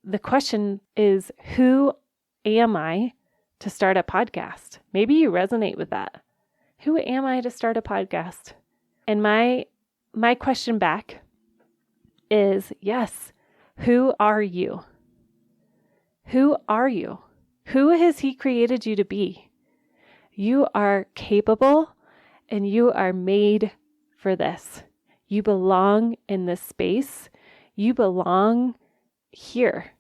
the question is, who am I to start a podcast? Maybe you resonate with that. Who am I to start a podcast? And my question back is, yes, who are you? Who are you? Who has He created you to be? You are capable and you are made for this. You belong in this space. You belong here.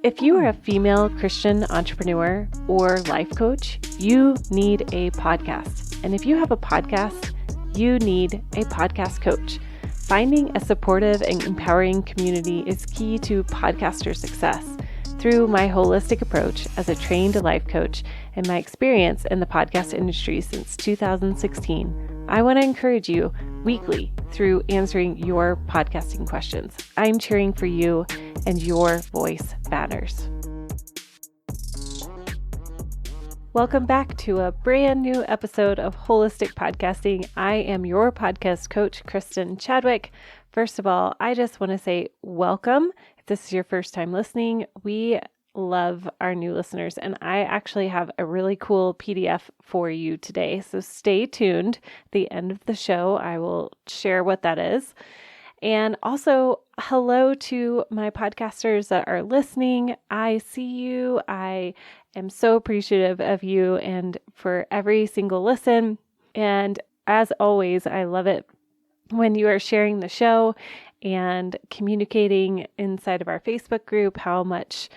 If you are a female Christian entrepreneur or life coach, you need a podcast. And if you have a podcast, you need a podcast coach. Finding a supportive and empowering community is key to podcaster success. Through my holistic approach as a trained life coach and my experience in the podcast industry since 2016, I want to encourage you weekly through answering your podcasting questions. I'm cheering for you, and your voice matters. Welcome back to a brand new episode of Holistic Podcasting. I am your podcast coach, Kristin Chadwick. First of all, I just want to say welcome. If this is your first time listening, we love our new listeners, and I actually have a really cool PDF for you today. So stay tuned. At the end of the show, I will share what that is. And also, hello to my podcasters that are listening. I see you. I am so appreciative of you and for every single listen. And as always, I love it when you are sharing the show and communicating inside of our Facebook group how much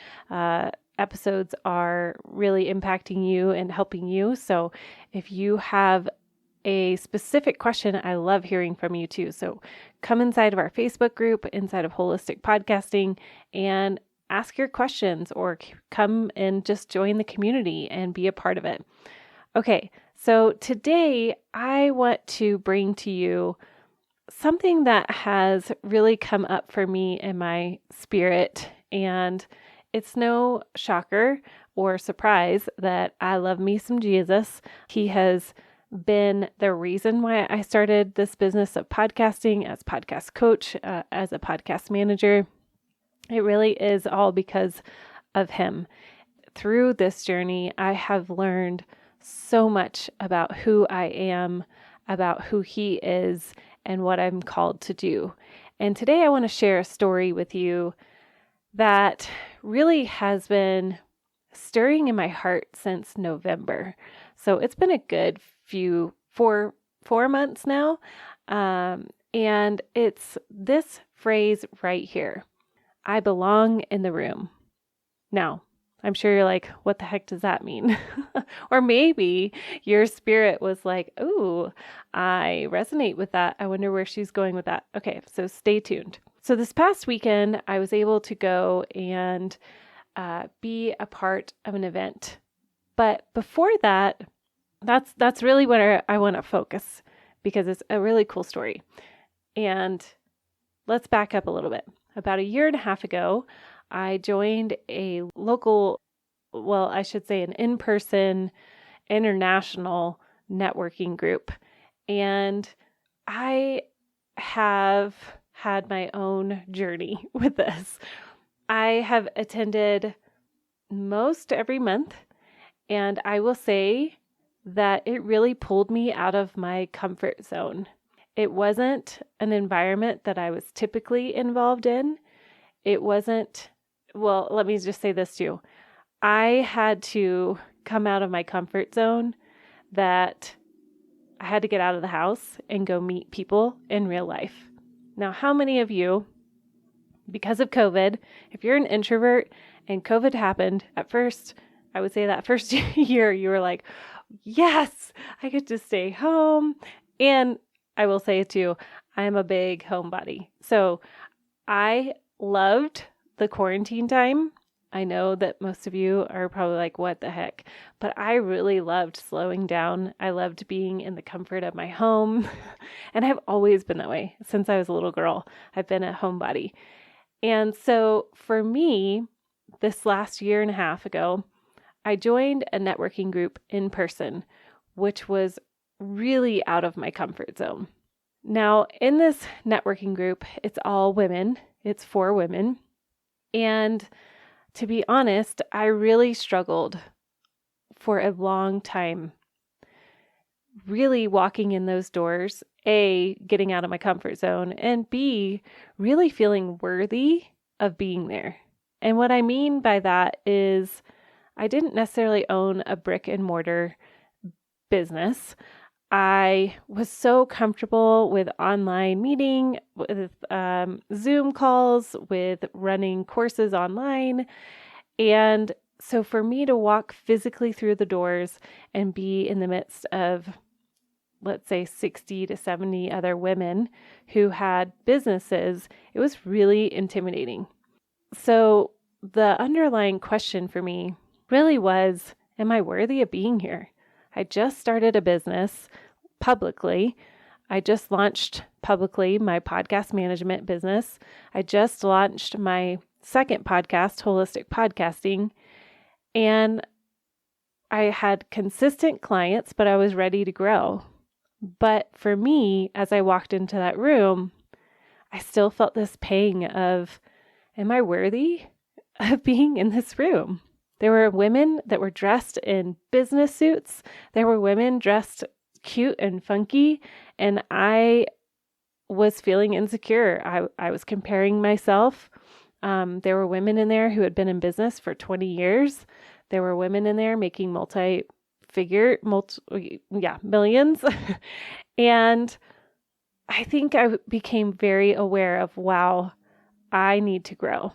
episodes are really impacting you and helping you. So if you have a specific question, I love hearing from you too. So come inside of our Facebook group, inside of Holistic Podcasting, and ask your questions, or come and just join the community and be a part of it. Okay, so today I want to bring to you something that has really come up for me in my spirit, and it's no shocker or surprise that I love me some Jesus. He has been the reason why I started this business of podcasting as podcast coach, as a podcast manager. It really is all because of Him. Through this journey, I have learned so much about who I am, about who He is, and what I'm called to do. And today I want to share a story with you that really has been stirring in my heart since November. So it's been a good four months now. And it's this phrase right here: I belong in the room. Now, I'm sure you're like, what the heck does that mean? Or maybe your spirit was like, ooh, I resonate with that. I wonder where she's going with that. Okay, so stay tuned. So this past weekend, I was able to go and be a part of an event. But before that, that's really where I want to focus, because it's a really cool story. And let's back up a little bit. About a year and a half ago, I joined a local, well, I should say an in-person international networking group. And I have had my own journey with this. I have attended most every month, and I will say that it really pulled me out of my comfort zone. It wasn't an environment that I was typically involved in. It wasn't, well, let me just say this too. I had to come out of my comfort zone, that I had to get out of the house and go meet people in real life. Now, how many of you, because of COVID, if you're an introvert and COVID happened at first, I would say that first year, you were like, yes, I get to stay home. And I will say it too, I'm a big homebody. So I loved the quarantine time. I know that most of you are probably like, what the heck? But I really loved slowing down. I loved being in the comfort of my home. And I've always been that way since I was a little girl. I've been a homebody. And so for me, this last year and a half ago, I joined a networking group in person, which was really out of my comfort zone. Now, in this networking group, it's all women. It's for women. And to be honest, I really struggled for a long time, really walking in those doors, A, getting out of my comfort zone, and B, really feeling worthy of being there. And what I mean by that is I didn't necessarily own a brick and mortar business. I was so comfortable with online meeting, with Zoom calls, with running courses online. And so for me to walk physically through the doors and be in the midst of, let's say, 60 to 70 other women who had businesses, it was really intimidating. So the underlying question for me really was, am I worthy of being here? I just started a business publicly. I just launched publicly my podcast management business. I just launched my second podcast, Holistic Podcasting, and I had consistent clients, but I was ready to grow. But for me, as I walked into that room, I still felt this pang of, am I worthy of being in this room? There were women that were dressed in business suits. There were women dressed cute and funky, and I was feeling insecure. I was comparing myself. There were women in there who had been in business for 20 years. There were women in there making millions. And I think I became very aware of, wow, I need to grow.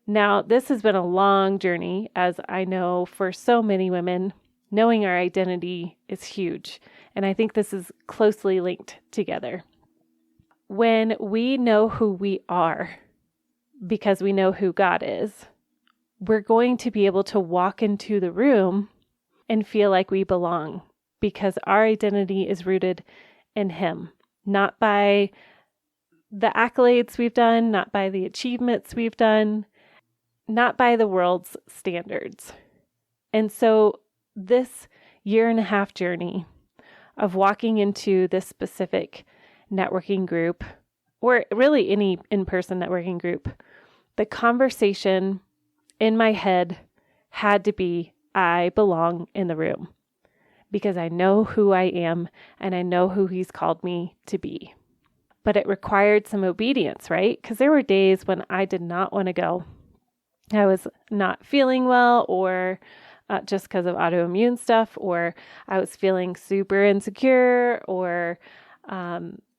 Now, this has been a long journey, as I know for so many women, knowing our identity is huge. And I think this is closely linked together. When we know who we are, because we know who God is, we're going to be able to walk into the room and feel like we belong, because our identity is rooted in Him, not by the accolades we've done, not by the achievements we've done, not by the world's standards. And so this 1.5 year journey of walking into this specific networking group, or really any in-person networking group, the conversation in my head had to be, I belong in the room, because I know who I am and I know who He's called me to be. But it required some obedience, right? Because there were days when I did not want to go. I was not feeling well, or just because of autoimmune stuff, or I was feeling super insecure, or,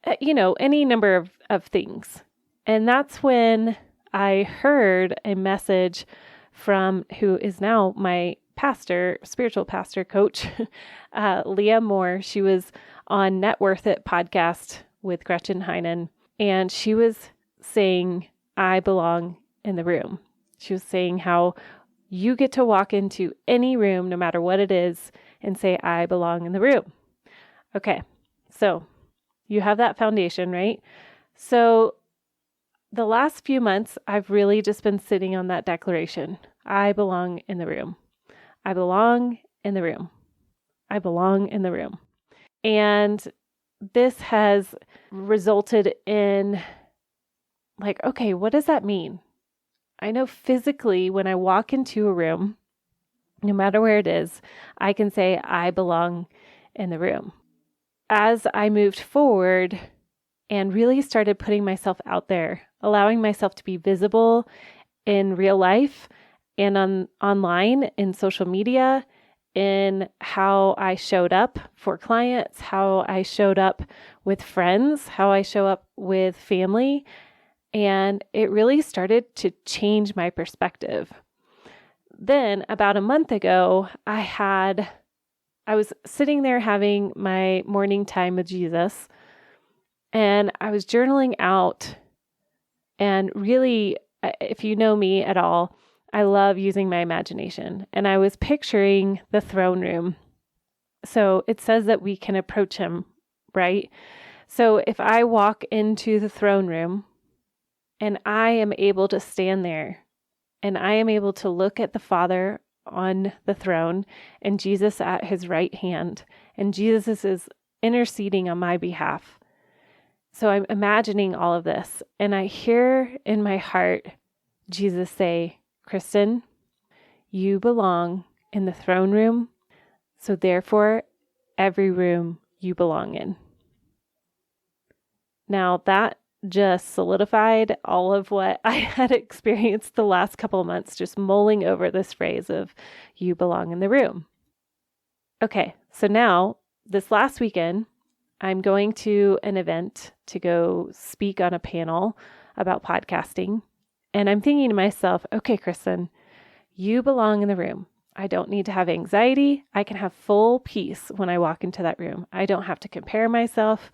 any number of things. And that's when I heard a message from who is now my pastor, spiritual pastor coach, Leah Moore. She was on Net Worth It podcast with Gretchen Heinen, and she was saying, I belong in the room. She was saying how you get to walk into any room, no matter what it is, and say, I belong in the room. Okay, so you have that foundation, right? So the last few months, I've really just been sitting on that declaration. I belong in the room. I belong in the room. I belong in the room. And this has resulted in, like, okay, what does that mean? I know physically when I walk into a room, no matter where it is, I can say I belong in the room. As I moved forward and really started putting myself out there, allowing myself to be visible in real life and online, in social media, in how I showed up for clients, how I showed up with friends, how I show up with family. And it really started to change my perspective. Then about a month ago, I was sitting there having my morning time with Jesus, and I was journaling out. And really, if you know me at all, I love using my imagination. And I was picturing the throne room. So it says that we can approach Him, right? So if I walk into the throne room, and I am able to stand there, and I am able to look at the Father on the throne and Jesus at His right hand, and Jesus is interceding on my behalf. So I'm imagining all of this, and I hear in my heart, Jesus say, Kristin, you belong in the throne room, so therefore every room you belong in. Now that just solidified all of what I had experienced the last couple of months, just mulling over this phrase of you belong in the room. Okay, so now this last weekend, I'm going to an event to go speak on a panel about podcasting. And I'm thinking to myself, okay, Kristin, you belong in the room. I don't need to have anxiety. I can have full peace when I walk into that room. I don't have to compare myself.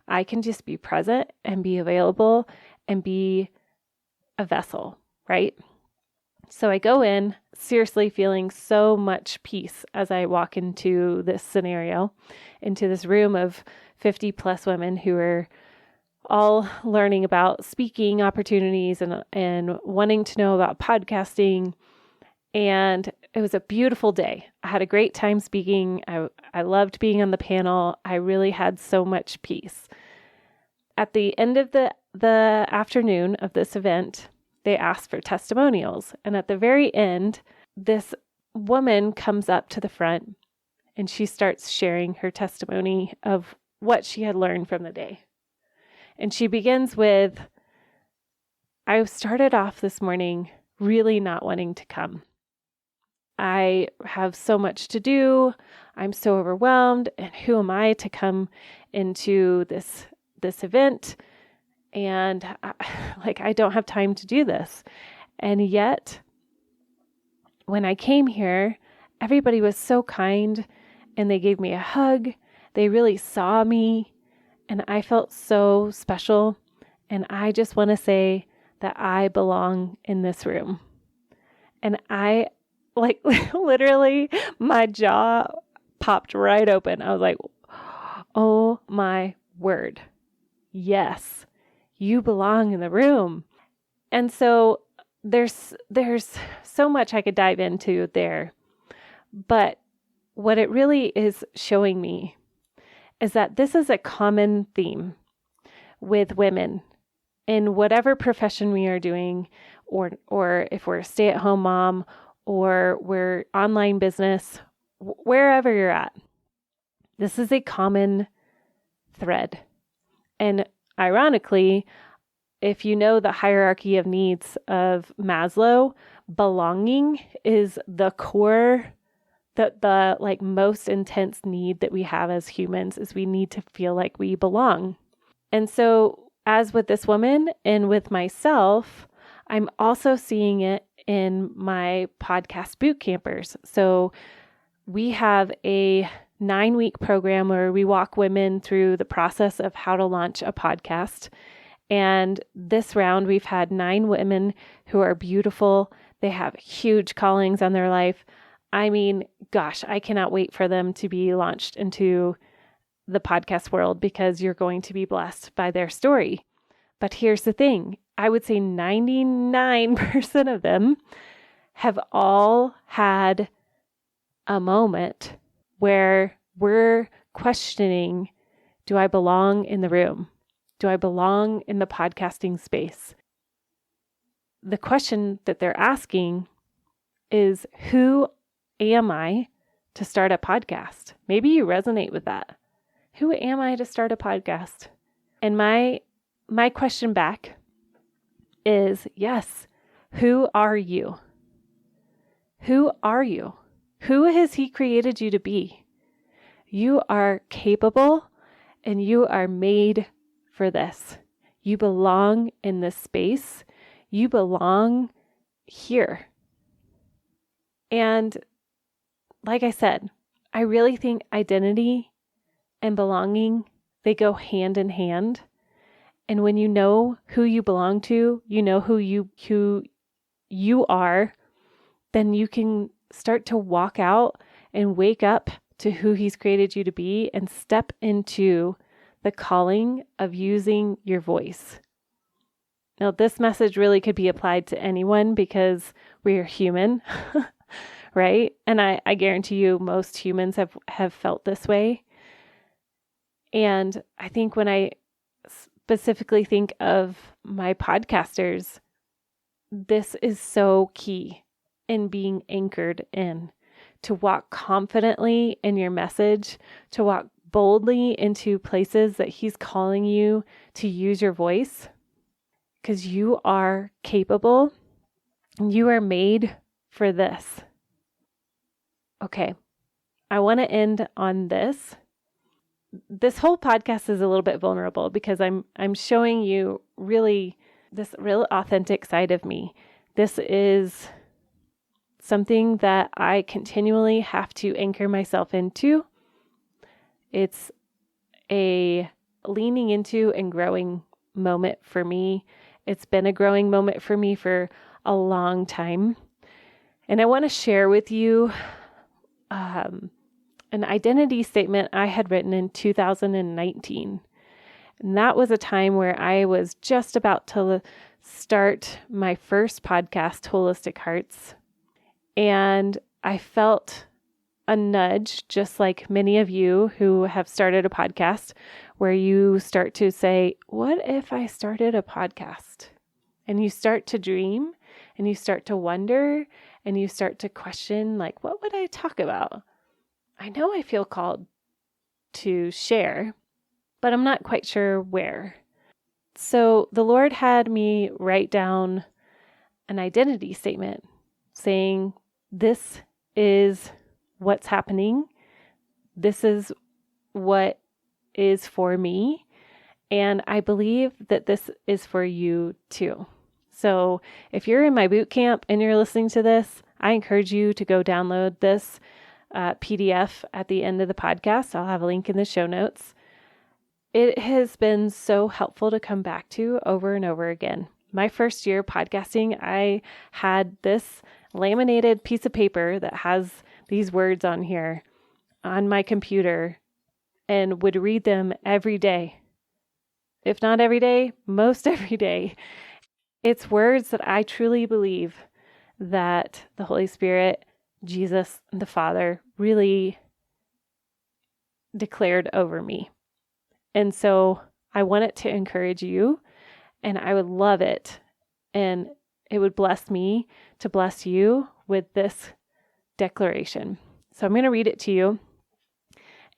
I can just be present and be available and be a vessel, right? So I go in seriously feeling so much peace as I walk into this scenario, into this room of 50 plus women who are all learning about speaking opportunities and wanting to know about podcasting. And it was a beautiful day. I had a great time speaking. I loved being on the panel. I really had so much peace. At the end of the afternoon of this event, they asked for testimonials. And at the very end, this woman comes up to the front and she starts sharing her testimony of what she had learned from the day. And she begins with, I started off this morning really not wanting to come. I have so much to do. I'm so overwhelmed. And who am I to come into this event? And I don't have time to do this. And yet, when I came here, everybody was so kind and they gave me a hug. They really saw me and I felt so special. And I just want to say that I belong in this room. And I literally my jaw popped right open. I was like, oh my word. Yes, you belong in the room. And so there's so much I could dive into there. But what it really is showing me is that this is a common theme with women in whatever profession we are doing, or if we're a stay-at-home mom, or we're online business, wherever you're at. This is a common thread. And ironically, if you know the hierarchy of needs of Maslow, belonging is the core, the most intense need that we have as humans is we need to feel like we belong. And so as with this woman and with myself, I'm also seeing it in my podcast boot campers. So we have a 9-week program where we walk women through the process of how to launch a podcast. And this round, we've had 9 women who are beautiful. They have huge callings on their life. I mean, gosh, I cannot wait for them to be launched into the podcast world because you're going to be blessed by their story. But here's the thing. I would say 99% of them have all had a moment where we're questioning, do I belong in the room? Do I belong in the podcasting space? The question that they're asking is, who am I to start a podcast? Maybe you resonate with that. Who am I to start a podcast? And my question back is, yes, who are you? Who are you? Who has He created you to be? You are capable and you are made for this. You belong in this space. You belong here. And like I said, I really think identity and belonging, they go hand in hand. And when you know who you belong to, you know who you are, then you can start to walk out and wake up to who He's created you to be and step into the calling of using your voice. Now, this message really could be applied to anyone because we are human, right? And I guarantee you most humans have felt this way. And I think when I specifically think of my podcasters, this is so key in being anchored in, to walk confidently in your message, to walk boldly into places that He's calling you to use your voice, because you are capable and you are made for this. Okay, I want to end on this. This whole podcast is a little bit vulnerable because I'm showing you really this real authentic side of me. This is something that I continually have to anchor myself into. It's a leaning into and growing moment for me. It's been a growing moment for me for a long time. And I want to share with you an identity statement I had written in 2019. And that was a time where I was just about to start my first podcast, Holistic Hearts. And I felt a nudge, just like many of you who have started a podcast, where you start to say, what if I started a podcast? And you start to dream and you start to wonder and you start to question, like, what would I talk about? I know I feel called to share, but I'm not quite sure where. So the Lord had me write down an identity statement saying, this is what's happening. This is what is for me. And I believe that this is for you too. So if you're in my boot camp and you're listening to this, I encourage you to go download this PDF at the end of the podcast. I'll have a link in the show notes. It has been so helpful to come back to over and over again. My first year podcasting, I had this laminated piece of paper that has these words on here on my computer and would read them every day. If not every day, most every day. It's words that I truly believe that the Holy Spirit, Jesus, the Father, really declared over me. And so I want it to encourage you, and I would love it. And it would bless me to bless you with this declaration. So I'm going to read it to you.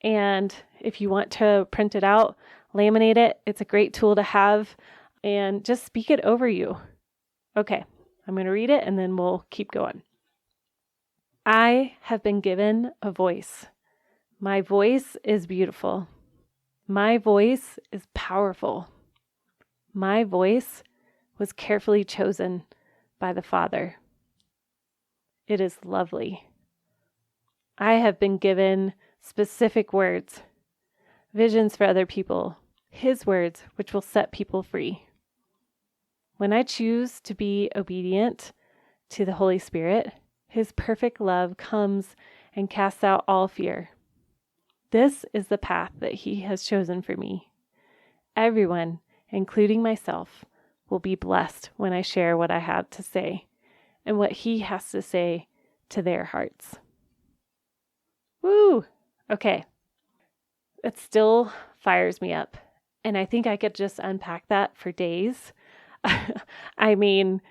And if you want to print it out, laminate it. It's a great tool to have, and just speak it over you. Okay, I'm going to read it and then we'll keep going. I have been given a voice. My voice is beautiful. My voice is powerful. My voice was carefully chosen by the Father. It is lovely. I have been given specific words, visions for other people, His words, which will set people free. When I choose to be obedient to the Holy Spirit, His perfect love comes and casts out all fear. This is the path that He has chosen for me. Everyone, including myself, will be blessed when I share what I have to say and what He has to say to their hearts. Woo! Okay. It still fires me up. And I think I could just unpack that for days. I mean,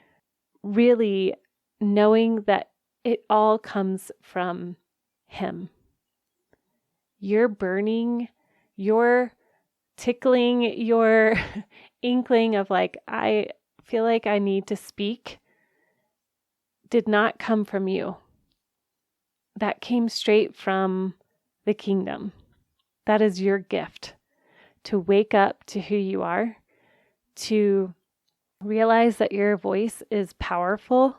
really knowing that it all comes from Him. Your burning, your tickling, your inkling of like, I feel like I need to speak, did not come from you. That came straight from the kingdom. That is your gift, to wake up to who you are, to realize that your voice is powerful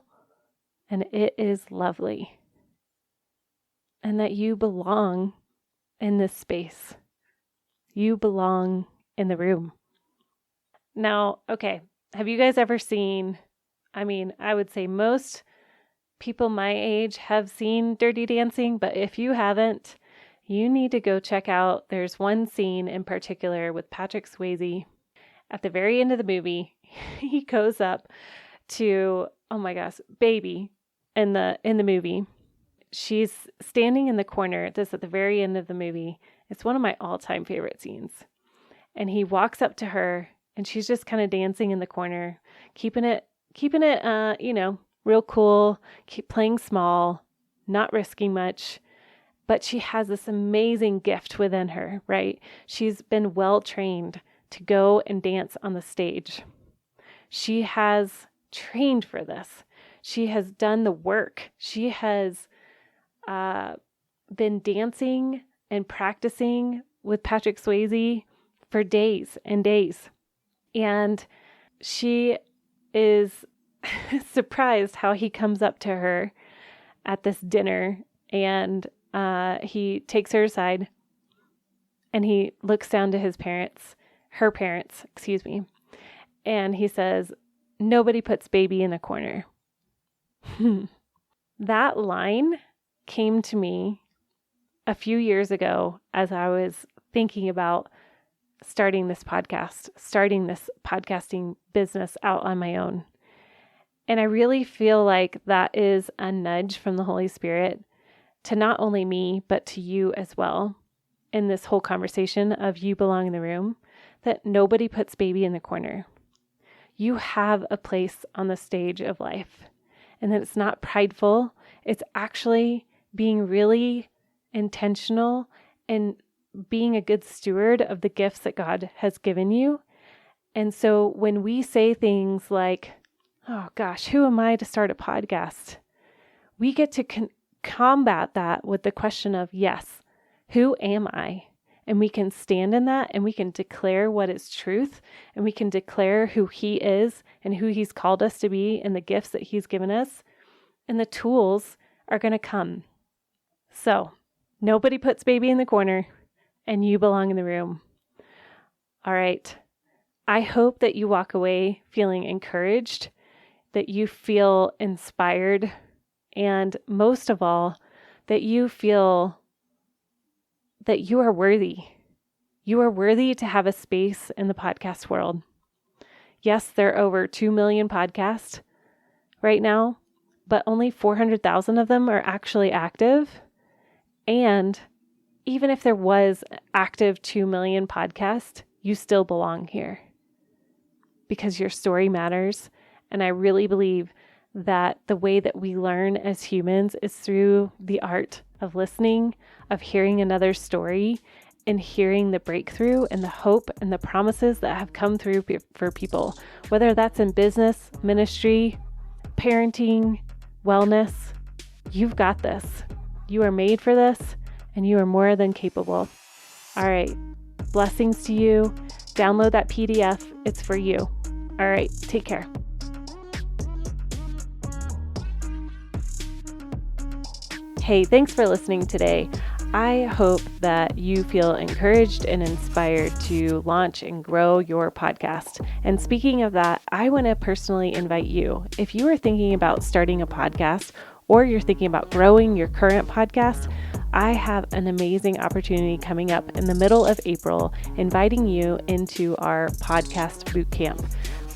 and it is lovely, and that you belong in this space. You belong in the room. Now, okay, have you guys ever seen, I would say most people my age have seen Dirty Dancing, but if you haven't, you need to go check out, there's one scene in particular with Patrick Swayze. At the very end of the movie, he goes up to, oh my gosh, baby in the movie. She's standing in the corner. This at the very end of the movie. It's one of my all-time favorite scenes. And he walks up to her and she's just kind of dancing in the corner, keeping it keeping it, real cool, keep playing small, not risking much. But she has this amazing gift within her, right? She's been well trained to go and dance on the stage. She has trained for this. She has done the work. She has been dancing and practicing with Patrick Swayze for days and days. And she is surprised how he comes up to her at this dinner, and he takes her aside and he looks down to her parents, and he says, "Nobody puts baby in a corner." That line came to me a few years ago as I was thinking about starting this podcasting business out on my own. And I really feel like that is a nudge from the Holy Spirit to not only me, but to you as well in this whole conversation of you belong in the room, that nobody puts baby in the corner. You have a place on the stage of life, and that it's not prideful. It's actually being really intentional and being a good steward of the gifts that God has given you. And so when we say things like, "Oh gosh, who am I to start a podcast?" we get to combat that with the question of, yes, who am I? And we can stand in that, and we can declare what is truth, and we can declare who He is and who He's called us to be and the gifts that He's given us, and the tools are going to come. So nobody puts baby in the corner, and you belong in the room. All right. I hope that you walk away feeling encouraged, that you feel inspired, and most of all, that you feel that you are worthy. You are worthy to have a space in the podcast world. Yes, there are over 2 million podcasts right now, but only 400,000 of them are actually active. And even if there was active 2 million podcasts, you still belong here because your story matters. And I really believe that the way that we learn as humans is through the art of listening, of hearing another story, and hearing the breakthrough and the hope and the promises that have come through for people, whether that's in business, ministry, parenting, wellness. You've got this. You are made for this, and you are more than capable. All right. Blessings to you. Download that PDF. It's for you. All right. Take care. Hey, thanks for listening today. I hope that you feel encouraged and inspired to launch and grow your podcast. And speaking of that, I want to personally invite you, if you are thinking about starting a podcast or you're thinking about growing your current podcast, I have an amazing opportunity coming up in the middle of April, inviting you into our podcast bootcamp.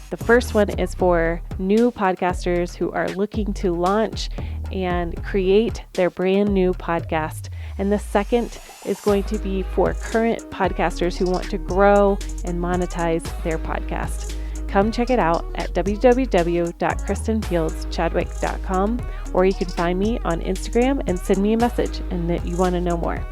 The first one is for new podcasters who are looking to launch and create their brand new podcast. And the second is going to be for current podcasters who want to grow and monetize their podcast. Come check it out at www.kristinfieldschadwick.com, or you can find me on Instagram and send me a message and that you want to know more.